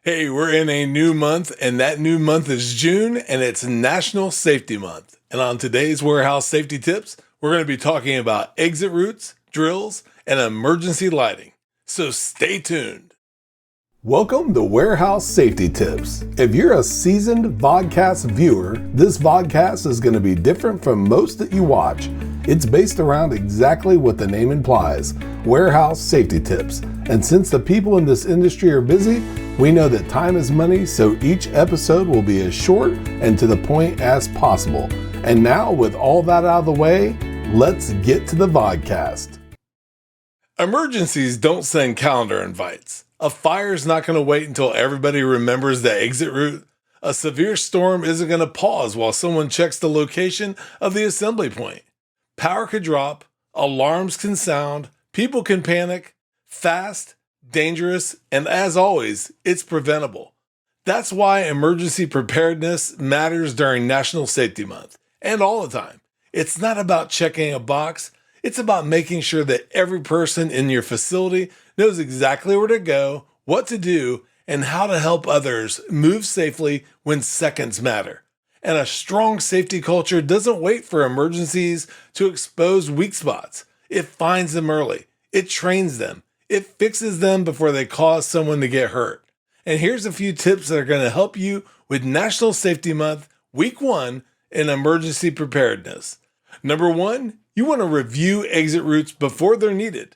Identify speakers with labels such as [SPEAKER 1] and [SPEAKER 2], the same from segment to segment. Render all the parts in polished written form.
[SPEAKER 1] Hey, we're in a new month, and that new month is June, and it's National Safety Month. And on today's Warehouse Safety Tips, we're going to be talking about exit routes, drills, and emergency lighting. So stay tuned. Welcome to Warehouse Safety Tips. If you're a seasoned vodcast viewer, this vodcast is going to be different from most that you watch. It's based around exactly what the name implies, warehouse safety tips. And since the people in this industry are busy, we know that time is money, so each episode will be as short and to the point as possible. And now, with all that out of the way, let's get to the vodcast. Emergencies don't send calendar invites. A fire's not going to wait until everybody remembers the exit route. A severe storm isn't going to pause while someone checks the location of the assembly point. Power could drop, alarms can sound, people can panic, fast, dangerous, and as always, it's preventable. That's why emergency preparedness matters during National Safety Month, and all the time. It's not about checking a box, it's about making sure that every person in your facility knows exactly where to go, what to do, and how to help others move safely when seconds matter. And a strong safety culture doesn't wait for emergencies to expose weak spots. It finds them early. It trains them. It fixes them before they cause someone to get hurt. And here's a few tips that are going to help you with National Safety Month, Week 1 in emergency preparedness. Number 1, you want to review exit routes before they're needed.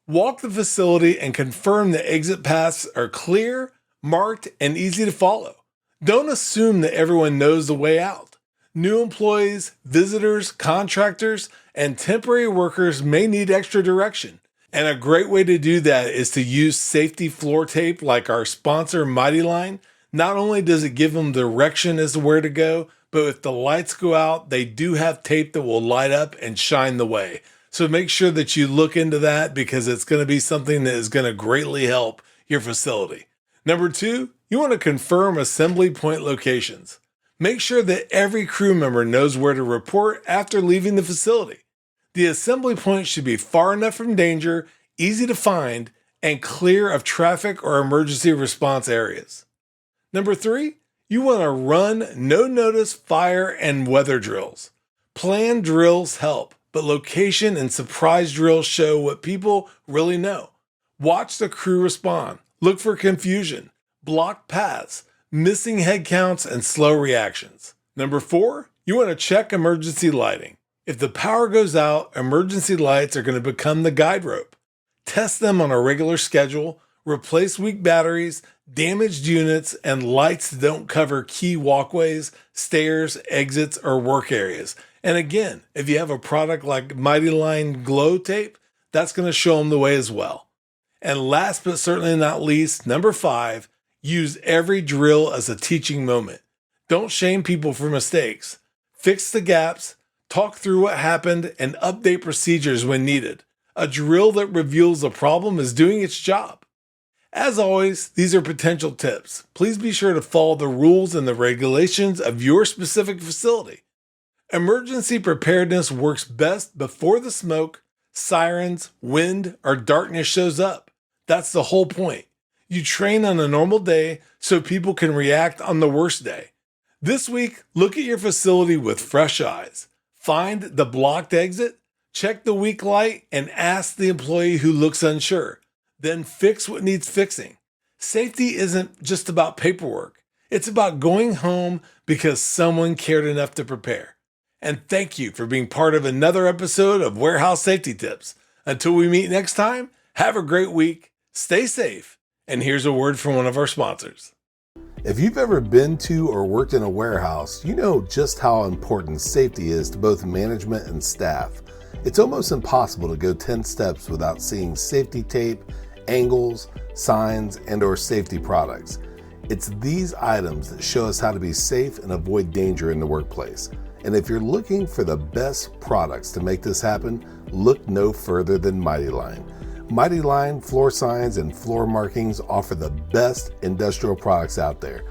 [SPEAKER 1] Walk the facility and confirm the exit paths are clear, marked, and easy to follow. Don't assume that everyone knows the way out. New employees, visitors, contractors, and temporary workers may need extra direction. And a great way to do that is to use safety floor tape like our sponsor Mighty Line. Not only does it give them direction as to where to go, but if the lights go out, they do have tape that will light up and shine the way. So make sure that you look into that because it's going to be something that is going to greatly help your facility. Number 2, you want to confirm assembly point locations. Make sure that every crew member knows where to report after leaving the facility. The assembly point should be far enough from danger, easy to find, and clear of traffic or emergency response areas. Number 3, you want to run no-notice fire and weather drills. Planned drills help, but location and surprise drills show what people really know. Watch the crew respond. Look for confusion, blocked paths, missing head counts, and slow reactions. Number 4, you want to check emergency lighting. If the power goes out, emergency lights are going to become the guide rope. Test them on a regular schedule, replace weak batteries, damaged units, and lights that don't cover key walkways, stairs, exits, or work areas. And again, if you have a product like Mighty Line Glow Tape, that's going to show them the way as well. And last but certainly not least, number 5, use every drill as a teaching moment. Don't shame people for mistakes. Fix the gaps, talk through what happened, and update procedures when needed. A drill that reveals a problem is doing its job. As always, these are potential tips. Please be sure to follow the rules and the regulations of your specific facility. Emergency preparedness works best before the smoke, sirens, wind, or darkness shows up. That's the whole point. You train on a normal day so people can react on the worst day. This week, look at your facility with fresh eyes. Find the blocked exit, check the weak light, and ask the employee who looks unsure. Then fix what needs fixing. Safety isn't just about paperwork. It's about going home because someone cared enough to prepare. And thank you for being part of another episode of Warehouse Safety Tips. Until we meet next time, have a great week, stay safe, and here's a word from one of our sponsors. If you've ever been to or worked in a warehouse, you know just how important safety is to both management and staff. It's almost impossible to go 10 steps without seeing safety tape, angles, signs, and/or safety products. It's these items that show us how to be safe and avoid danger in the workplace. And if you're looking for the best products to make this happen, look no further than Mighty Line. Mighty Line floor signs and floor markings offer the best industrial products out there.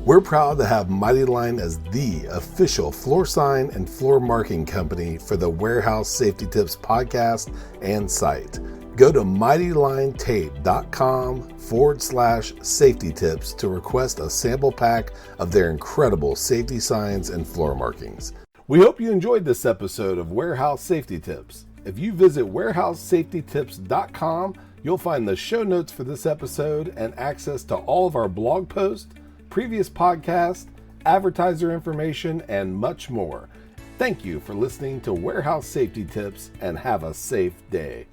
[SPEAKER 1] We're proud to have Mighty Line as the official floor sign and floor marking company for the Warehouse Safety Tips podcast and site. Go to mightylinetape.com/safety tips to request a sample pack of their incredible safety signs and floor markings. We hope you enjoyed this episode of Warehouse Safety Tips. If you visit warehousesafetytips.com, you'll find the show notes for this episode and access to all of our blog posts, previous podcasts, advertiser information, and much more. Thank you for listening to Warehouse Safety Tips and have a safe day.